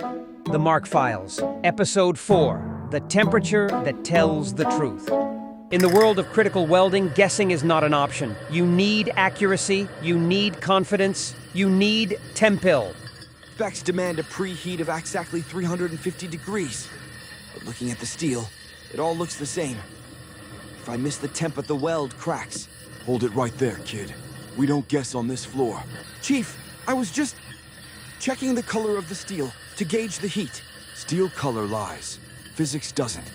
The Mark Files, Episode 4, The Temperature That Tells the Truth. In the world of critical welding, guessing is not an option. You need accuracy, you need confidence, you need Tempil. Specs demand a preheat of exactly 350 degrees. But looking at the steel, it all looks the same. If I miss the temp at the weld, cracks. Hold it right there, kid. We don't guess on this floor. Chief, I was just checking the color of the steel to gauge the heat. Steel color lies. Physics doesn't.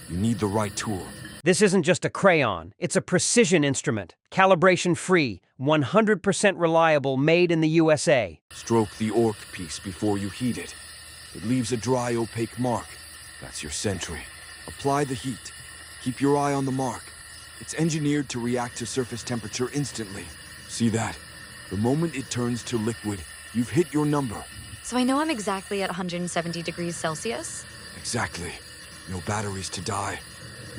You need the right tool. This isn't just a crayon, it's a precision instrument. Calibration-free, 100% reliable, made in the USA. Stroke the orc piece before you heat it. It leaves a dry, opaque mark. That's your sentry. Apply the heat. Keep your eye on the mark. It's engineered to react to surface temperature instantly. See that? The moment it turns to liquid, you've hit your number. So I know I'm exactly at 170 degrees Celsius? Exactly. No batteries to die.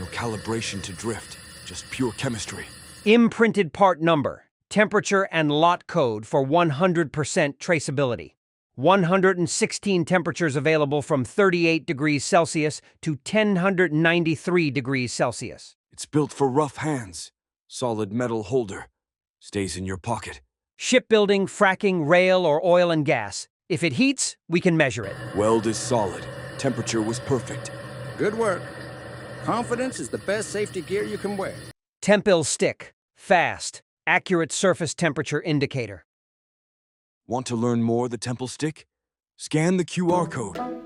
No calibration to drift. Just pure chemistry. Imprinted part number, temperature and lot code for 100% traceability. 116 temperatures available from 38 degrees Celsius to 1,093 degrees Celsius. It's built for rough hands. Solid metal holder. Stays in your pocket. Shipbuilding, fracking, rail, or oil and gas. If it heats, we can measure it. Weld is solid. Temperature was perfect. Good work. Confidence is the best safety gear you can wear. Tempilstik, fast, accurate surface temperature indicator. Want to learn more the Tempilstik? Scan the QR code.